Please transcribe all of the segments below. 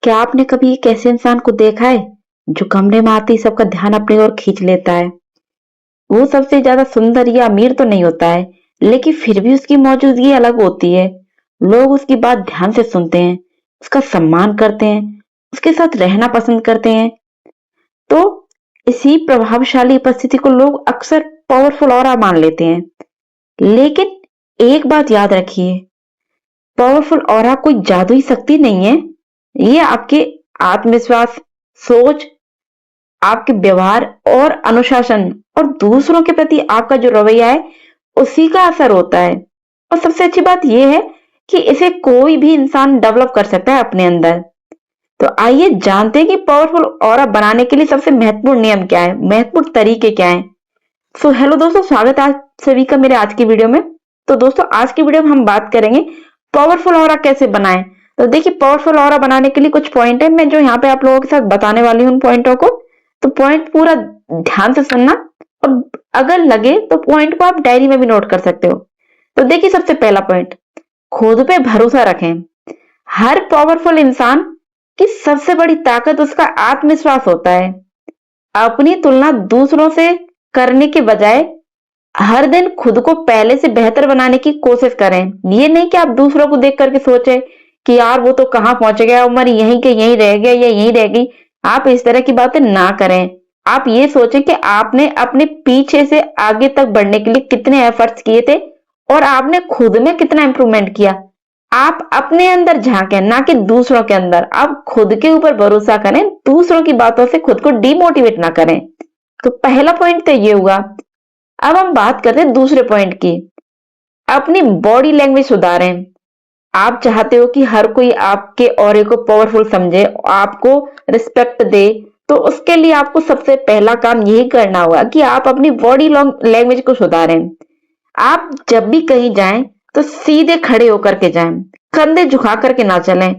क्या आपने कभी एक ऐसे इंसान को देखा है जो कमरे में आते ही सबका ध्यान अपनी ओर खींच लेता है? वो सबसे ज्यादा सुंदर या अमीर तो नहीं होता है, लेकिन फिर भी उसकी मौजूदगी अलग होती है। लोग उसकी बात ध्यान से सुनते हैं, उसका सम्मान करते हैं, उसके साथ रहना पसंद करते हैं। तो इसी प्रभावशाली उपस्थिति को लोग अक्सर पावरफुल ऑरा मान लेते हैं। लेकिन एक बात याद रखिए, पावरफुल ऑरा कोई जादुई शक्ति नहीं है। ये आपके आत्मविश्वास, सोच, आपके व्यवहार और अनुशासन और दूसरों के प्रति आपका जो रवैया है, उसी का असर होता है। और सबसे अच्छी बात यह है कि इसे कोई भी इंसान डेवलप कर सकता है अपने अंदर। तो आइए जानते हैं कि पावरफुल ऑरा बनाने के लिए सबसे महत्वपूर्ण नियम क्या है, महत्वपूर्ण तरीके क्या हैं। सो हेलो दोस्तों, स्वागत है आप सभी का मेरे आज की वीडियो में। तो दोस्तों, आज की वीडियो में हम बात करेंगे पावरफुल ऑरा कैसे बनाएं। तो देखिए, पावरफुल ऑरा बनाने के लिए कुछ पॉइंट है, मैं जो यहाँ पे आप लोगों के साथ बताने वाली हूँ उन पॉइंटों को। तो पॉइंट पूरा ध्यान से सुनना, और अगर लगे तो पॉइंट को आप डायरी में भी नोट कर सकते हो। तो देखिए, सबसे पहला पॉइंट, खुद पे भरोसा रखें। हर पावरफुल इंसान की सबसे बड़ी ताकत उसका आत्मविश्वास होता है। अपनी तुलना दूसरों से करने के बजाय हर दिन खुद को पहले से बेहतर बनाने की कोशिश करें। ये नहीं कि आप दूसरों को देख करके सोचे कि यार वो तो कहाँ पहुंच गया, उम्र यहीं के यहीं रह गया या यहीं रह गई। आप इस तरह की बातें ना करें। आप ये सोचें कि आपने अपने पीछे से आगे तक बढ़ने के लिए कितने एफर्ट्स किए थे और आपने खुद में कितना इंप्रूवमेंट किया। आप अपने अंदर झांकें, ना कि दूसरों के अंदर। आप खुद के ऊपर भरोसा करें, दूसरों की बातों से खुद को डिमोटिवेट ना करें। तो पहला पॉइंट तो ये हुआ। अब हम बात करते हैं दूसरे पॉइंट की। अपनी बॉडी लैंग्वेज सुधारें। आप चाहते हो कि हर कोई आपके ऑरे को पावरफुल समझे, आपको रिस्पेक्ट दे, तो उसके लिए आपको सबसे पहला काम यही करना होगा कि आप अपनी बॉडी लैंग्वेज को सुधारें। आप जब भी कहीं जाएं तो सीधे खड़े होकर के जाएं, कंधे झुका करके ना चलें,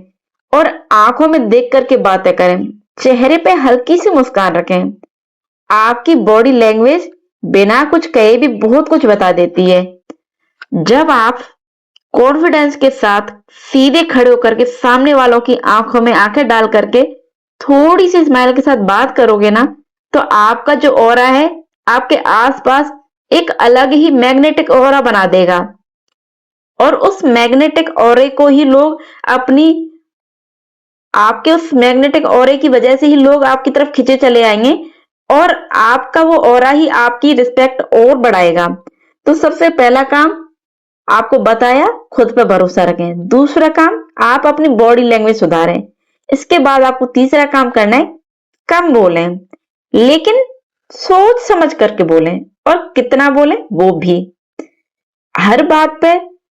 और आंखों में देख करके बातें करें। चेहरे पे हल्की सी मुस्कान रखें। आपकी बॉडी लैंग्वेज बिना कुछ कहे भी बहुत कुछ बता देती है। जब आप कॉन्फिडेंस के साथ सीधे खड़े होकर के सामने वालों की आंखों में आंखें डाल करके थोड़ी सी स्माइल के साथ बात करोगे ना, तो आपका जो ऑरा है आपके आसपास एक अलग ही मैग्नेटिक ऑरा बना देगा। और उस मैग्नेटिक ऑरे को ही लोग अपनी आपके उस मैग्नेटिक ऑरे की वजह से ही लोग आपकी तरफ खींचे चले आएंगे, और आपका वो ऑरा ही आपकी रिस्पेक्ट और बढ़ाएगा। तो सबसे पहला काम आपको बताया, खुद पर भरोसा रखें। दूसरा काम, आप अपनी बॉडी लैंग्वेज सुधारें। इसके बाद आपको तीसरा काम करना है, कम बोलें, लेकिन सोच समझ करके बोलें। और कितना बोलें वो भी। हर बात पे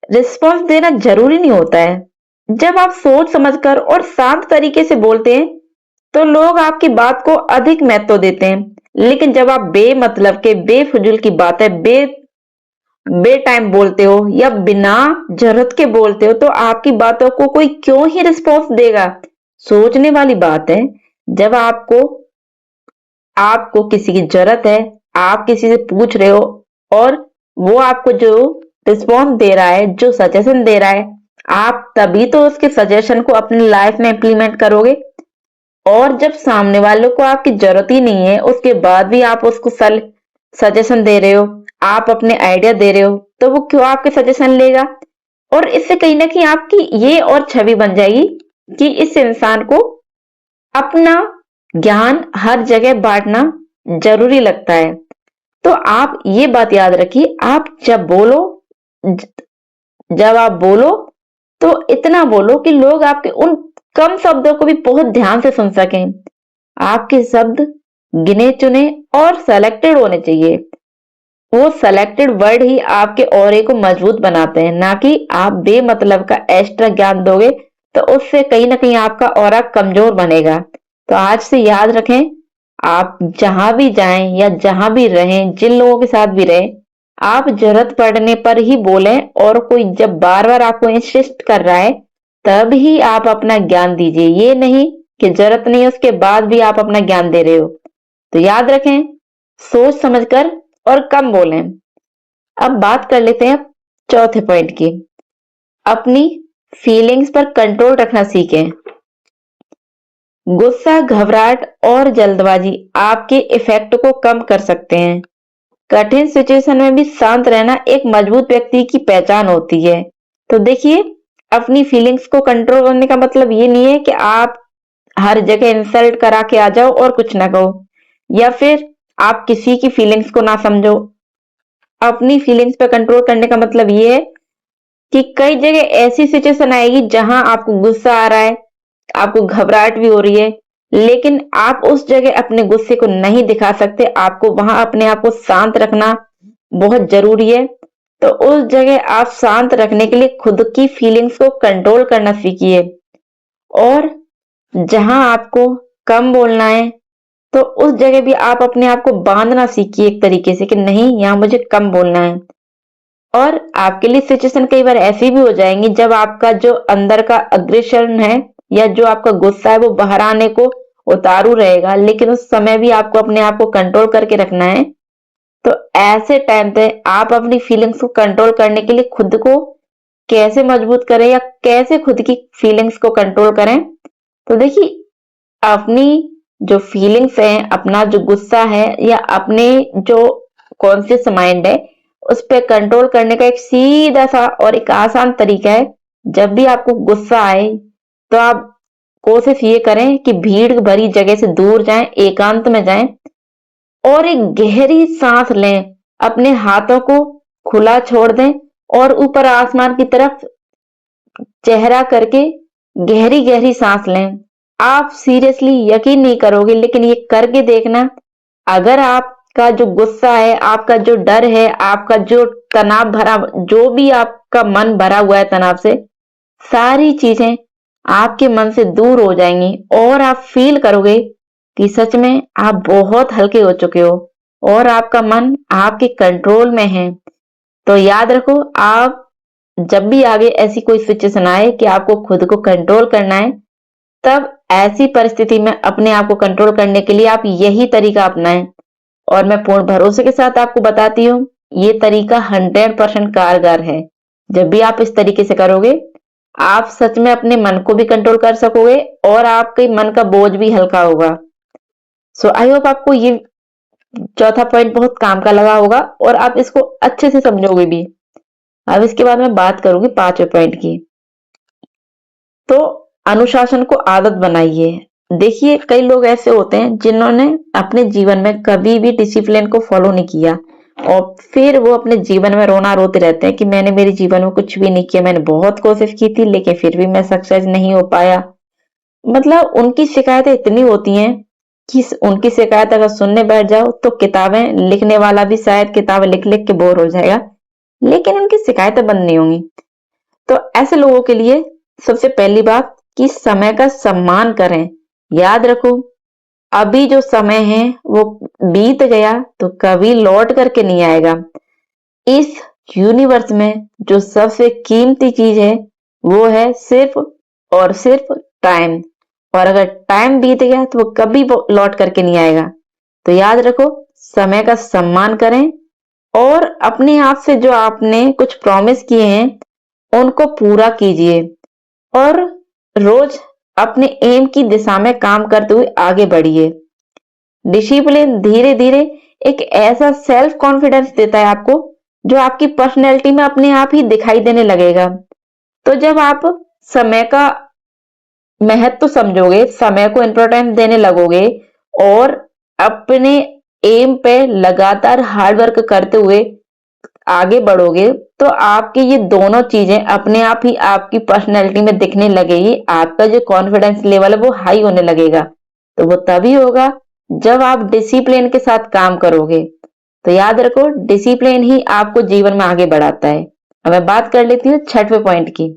रिस्पॉन्स देना जरूरी नहीं होता है। जब आप सोच समझकर और शांत तरीके से बोलते हैं तो लोग आपकी बात को अधिक महत्व देते हैं। लेकिन जब आप बेमतलब के बेफिजूल की बातें बे टाइम बोलते हो या बिना जरूरत के बोलते हो, तो आपकी बातों को कोई क्यों ही रिस्पॉन्स देगा। सोचने वाली बात है। जब आपको आपको किसी की जरूरत है, आप किसी से पूछ रहे हो, और वो आपको जो रिस्पॉन्स दे रहा है, जो सजेशन दे रहा है, आप तभी तो उसके सजेशन को अपनी लाइफ में इम्प्लीमेंट करोगे। और जब सामने वालों को आपकी जरूरत ही नहीं है, उसके बाद भी आप उसको सजेशन दे रहे हो, आप अपने आइडिया दे रहे हो, तो वो क्यों आपके सजेशन लेगा। और इससे कहीं ना कहीं आपकी ये और छवि बन जाएगी कि इस इंसान को अपना ज्ञान हर जगह बांटना जरूरी लगता है। तो आप ये बात याद रखिए, आप जब आप बोलो तो इतना बोलो कि लोग आपके उन कम शब्दों को भी बहुत ध्यान से सुन सकें। आपके शब्द गिने चुने और सेलेक्टेड होने चाहिए। वो सेलेक्टेड वर्ड ही आपके ऑरे को मजबूत बनाते हैं, ना कि आप बेमतलब का एक्स्ट्रा ज्ञान दोगे तो उससे कहीं ना कहीं आपका ऑरा कमजोर बनेगा। तो आज से याद रखें, आप जहां भी जाएं या जहां भी रहें, जिन लोगों के साथ भी रहें, आप जरूरत पड़ने पर ही बोलें। और कोई जब बार बार आपको इंसिस्ट कर रहा है तब ही आप अपना ज्ञान दीजिए। ये नहीं कि जरूरत नहीं है उसके बाद भी आप अपना ज्ञान दे रहे हो। तो याद रखें, सोच समझकर और कम बोलें। अब बात कर लेते हैं चौथे पॉइंट की। अपनी फीलिंग्स पर कंट्रोल रखना सीखें। गुस्सा, घबराहट और जल्दबाजी आपके इफेक्ट को कम कर सकते हैं। कठिन सिचुएशन में भी शांत रहना एक मजबूत व्यक्ति की पहचान होती है। तो देखिए, अपनी फीलिंग्स को कंट्रोल करने का मतलब ये नहीं है कि आप हर जगह इंसल्ट करा के आ जाओ और कुछ ना कहो, या फिर आप किसी की फीलिंग्स को ना समझो। अपनी फीलिंग्स पे कंट्रोल करने का मतलब ये है कि कई जगह ऐसी सिचुएशन आएगी जहां आपको गुस्सा आ रहा है, आपको घबराहट भी हो रही है, लेकिन आप उस जगह अपने गुस्से को नहीं दिखा सकते। आपको वहां अपने आप को शांत रखना बहुत जरूरी है। तो उस जगह आप शांत रखने के लिए खुद की फीलिंग्स को कंट्रोल करना सीखिए। और जहां आपको कम बोलना है, तो उस जगह भी आप अपने आप को बांधना सीखिए एक तरीके से कि नहीं, यहाँ मुझे कम बोलना है। और आपके लिए सिचुएशन कई बार ऐसी भी हो जाएंगी जब आपका जो अंदर का अग्रेशन है या जो आपका गुस्सा है वो बाहर आने को उतारू रहेगा, लेकिन उस समय भी आपको अपने आप को कंट्रोल करके रखना है। तो ऐसे टाइम पे आप अपनी फीलिंग्स को कंट्रोल करने के लिए खुद को कैसे मजबूत करें या कैसे खुद की फीलिंग्स को कंट्रोल करें। तो देखिए, अपनी जो फीलिंग्स है, अपना जो गुस्सा है या अपने जो कॉन्शियस माइंड है, उस पर कंट्रोल करने का एक सीधा सा और एक आसान तरीका है। जब भी आपको गुस्सा आए तो आप कोशिश ये करें कि भीड़ भरी जगह से दूर जाएं, एकांत में जाएं और एक गहरी सांस लें। अपने हाथों को खुला छोड़ दें और ऊपर आसमान की तरफ चेहरा करके गहरी गहरी सांस लें। आप सीरियसली यकीन नहीं करोगे, लेकिन ये करके देखना। अगर आपका जो गुस्सा है, आपका जो डर है, आपका जो तनाव भरा, जो भी आपका मन भरा हुआ है तनाव से, सारी चीजें आपके मन से दूर हो जाएंगी और आप फील करोगे कि सच में आप बहुत हल्के हो चुके हो और आपका मन आपके कंट्रोल में है। तो याद रखो, आप जब भी आगे ऐसी कोई सिचुएशन आए कि आपको खुद को कंट्रोल करना है, तब ऐसी परिस्थिति में अपने आप को कंट्रोल करने के लिए आप यही तरीका अपनाएं। और मैं पूर्ण भरोसे के साथ आपको बताती हूँ, ये तरीका 100% कारगर है। जब भी आप इस तरीके से करोगे, आप सच में अपने मन को भी कंट्रोल कर सकोगे और आपके मन का बोझ भी हल्का होगा। सो आई होप आपको ये चौथा पॉइंट बहुत काम का लगा होगा और आप इसको अच्छे से समझोगे भी। अब इसके बाद मैं बात करूंगी पांचवें पॉइंट की। तो अनुशासन को आदत बनाइए। देखिए, कई लोग ऐसे होते हैं जिन्होंने अपने जीवन में कभी भी डिसिप्लिन को फॉलो नहीं किया और फिर वो अपने जीवन में रोना रोते रहते हैं कि मैंने मेरे जीवन में कुछ भी नहीं किया, मैंने बहुत कोशिश की थी लेकिन फिर भी मैं सक्सेस नहीं हो पाया। मतलब उनकी शिकायतें इतनी होती हैं कि उनकी शिकायत अगर सुनने बैठ जाओ तो किताबें लिखने वाला भी शायद किताबें लिख लिख के बोर हो जाएगा, लेकिन उनकी शिकायतें बंद नहीं होंगी। तो ऐसे लोगों के लिए सबसे पहली बात कि समय का सम्मान करें। याद रखो, अभी जो समय है वो बीत गया तो कभी लौट करके नहीं आएगा। इस यूनिवर्स में जो सबसे कीमती चीज है वो है सिर्फ और सिर्फ टाइम। और अगर टाइम बीत गया तो वो कभी लौट करके नहीं आएगा। तो याद रखो, समय का सम्मान करें और अपने आप से जो आपने कुछ प्रॉमिस किए हैं उनको पूरा कीजिए और रोज अपने एम की दिशा में काम करते हुए आगे बढ़िए। डिसिप्लिन धीरे धीरे एक ऐसा सेल्फ कॉन्फिडेंस देता है आपको जो आपकी पर्सनैलिटी में अपने आप ही दिखाई देने लगेगा। तो जब आप समय का महत्व समझोगे, समय को इंपॉर्टेंस देने लगोगे और अपने एम पे लगातार हार्ड वर्क करते हुए आगे बढ़ोगे, तो आपकी ये दोनों चीजें अपने आप ही आपकी पर्सनैलिटी में दिखने लगेगी। आपका जो कॉन्फिडेंस लेवल है वो हाई होने लगेगा। तो वो तभी होगा जब आप डिसिप्लिन के साथ काम करोगे। तो याद रखो, डिसिप्लिन ही आपको जीवन में आगे बढ़ाता है। अब मैं बात कर लेती हूँ छठवें पॉइंट की।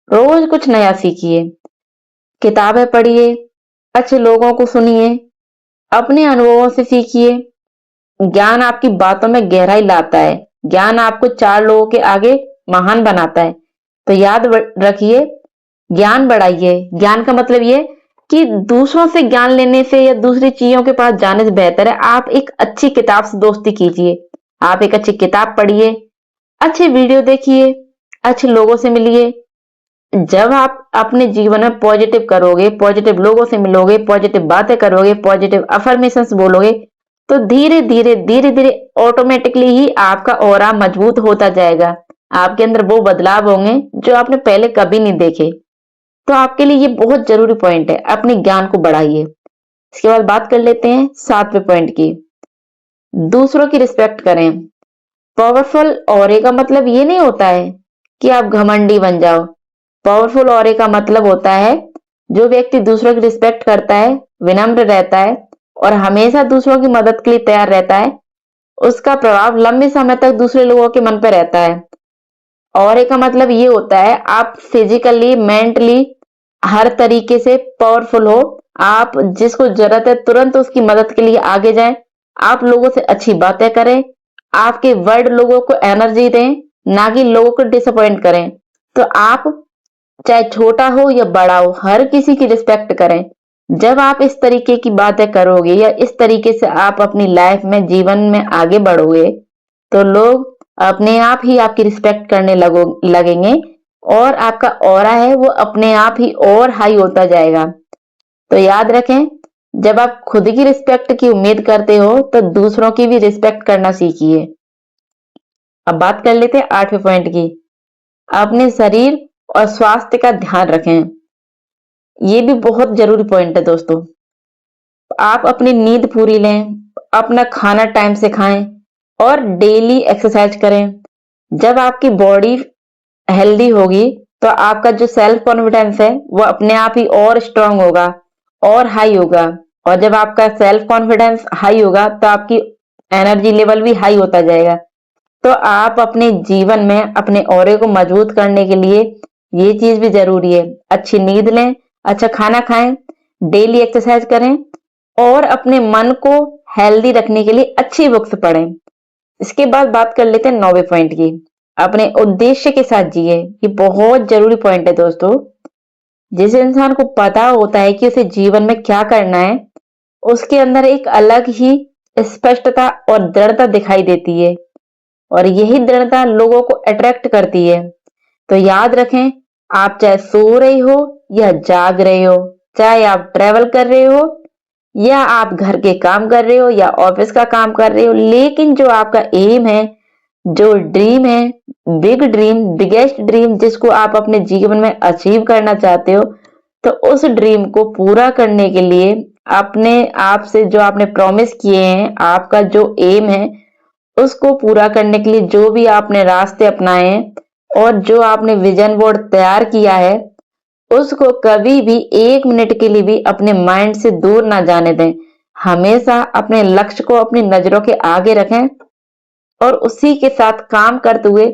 रोज कुछ नया सीखिए, किताबें पढ़िए, अच्छे लोगों को सुनिए, अपने अनुभवों से सीखिए। ज्ञान आपकी बातों में गहराई लाता है, ज्ञान आपको चार लोगों के आगे महान बनाता है। तो याद रखिए, ज्ञान बढ़ाइए। ज्ञान का मतलब ये कि दूसरों से ज्ञान लेने से या दूसरी चीजों के पास जाने से बेहतर है आप एक अच्छी किताब से दोस्ती कीजिए। आप एक अच्छी किताब पढ़िए, अच्छे वीडियो देखिए, अच्छे लोगों से मिलिए जब आप अपने जीवन में पॉजिटिव करोगे, पॉजिटिव लोगों से मिलोगे, पॉजिटिव बातें करोगे, पॉजिटिव अफर्मेशंस बोलोगे, तो धीरे धीरे धीरे धीरे ऑटोमेटिकली ही आपका ऑरा मजबूत होता जाएगा। आपके अंदर वो बदलाव होंगे जो आपने पहले कभी नहीं देखे। तो आपके लिए ये बहुत जरूरी पॉइंट है, अपने ज्ञान को बढ़ाइए। इसके बाद बात कर लेते हैं 7वें पॉइंट की, दूसरों की रिस्पेक्ट करें। पावरफुल ऑरे का मतलब ये नहीं होता है कि आप घमंडी बन जाओ। पावरफुल ऑरे का मतलब होता है जो व्यक्ति दूसरों की रिस्पेक्ट करता है, विनम्र रहता है और हमेशा दूसरों की मदद के लिए तैयार रहता है, उसका प्रभाव लंबे समय तक दूसरे लोगों के मन पर रहता है। ऑरे का मतलब ये होता है आप फिजिकली, मेंटली हर तरीके से पावरफुल हो। आप जिसको जरूरत है तुरंत उसकी मदद के लिए आगे जाएं। आप लोगों से अच्छी बातें करें, आपके वर्ड लोगों को एनर्जी दें, ना कि लोगों को डिसअपॉइंट करें। तो आप चाहे छोटा हो या बड़ा हो, हर किसी की रिस्पेक्ट करें। जब आप इस तरीके की बातें करोगे या इस तरीके से आप अपनी लाइफ में, जीवन में आगे बढ़ोगे, तो लोग अपने आप ही आपकी रिस्पेक्ट करने लगेंगे और आपका ऑरा है वो अपने आप ही और हाई होता जाएगा। तो याद रखें, जब आप खुद की रिस्पेक्ट की उम्मीद करते हो तो दूसरों की भी रिस्पेक्ट करना सीखिए। अब बात कर लेते हैं 8वें पॉइंट की, अपने शरीर और स्वास्थ्य का ध्यान रखें। ये भी बहुत जरूरी पॉइंट है दोस्तों। आप अपनी नींद पूरी लें, अपना खाना टाइम से खाएं और डेली एक्सरसाइज करें। जब आपकी बॉडी हेल्दी होगी तो आपका जो सेल्फ कॉन्फिडेंस है वो अपने आप ही और स्ट्रांग होगा और हाई होगा। और जब आपका सेल्फ कॉन्फिडेंस हाई होगा तो आपकी एनर्जी लेवल भी हाई होता जाएगा। तो आप अपने जीवन में अपने ऑरे को मजबूत करने के लिए ये चीज भी जरूरी है, अच्छी नींद लें, अच्छा खाना खाएं, डेली एक्सरसाइज करें और अपने मन को हेल्दी रखने के लिए अच्छी बुक्स पढ़ें। इसके बाद बात कर लेते हैं 9वें पॉइंट की, अपने उद्देश्य के साथ जिए। ये बहुत जरूरी पॉइंट है दोस्तों। जिस इंसान को पता होता है कि उसे जीवन में क्या करना है, उसके अंदर एक अलग ही स्पष्टता और दृढ़ता दिखाई देती है और यही दृढ़ता लोगों को अट्रैक्ट करती है। तो याद रखें, आप चाहे सो रहे हो या जाग रहे हो, चाहे आप ट्रेवल कर रहे हो या आप घर के काम कर रहे हो या ऑफिस का काम कर रहे हो, लेकिन जो आपका एम है, जो ड्रीम है, बिग ड्रीम, बिगेस्ट ड्रीम जिसको आप अपने जीवन में अचीव करना चाहते हो, तो उस ड्रीम को पूरा करने के लिए अपने आप से जो आपने प्रॉमिस किए हैं, आपका जो एम है, उसको पूरा करने के लिए जो भी आपने रास्ते अपनाए हैं और जो आपने विजन बोर्ड तैयार किया है, उसको कभी भी 1 मिनट के लिए भी अपने माइंड से दूर ना जाने दें। हमेशा अपने लक्ष्य को अपनी नजरों के आगे रखें और उसी के साथ काम करते हुए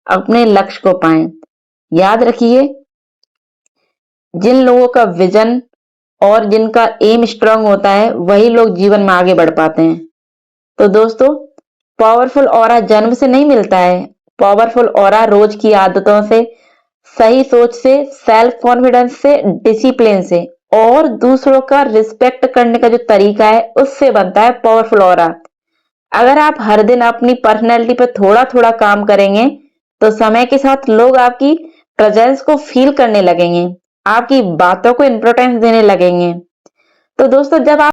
अपने लक्ष्य को पाएं। याद रखिए, जिन लोगों का विजन और जिनका एम स्ट्रांग होता है वही लोग जीवन में आगे बढ़ पाते हैं। तो दोस्तों, पावरफुल ऑरा जन्म से नहीं मिलता है। पावरफुल ऑरा रोज की आदतों से, सही सोच से, सेल्फ कॉन्फिडेंस से, डिसिप्लिन से और दूसरों का रिस्पेक्ट करने का जो तरीका है उससे बनता है पावरफुल ऑरा। अगर आप हर दिन अपनी पर्सनैलिटी पर थोड़ा थोड़ा काम करेंगे तो समय के साथ लोग आपकी प्रेजेंस को फील करने लगेंगे, आपकी बातों को इंपॉर्टेंस देने लगेंगे। तो दोस्तों, जब आप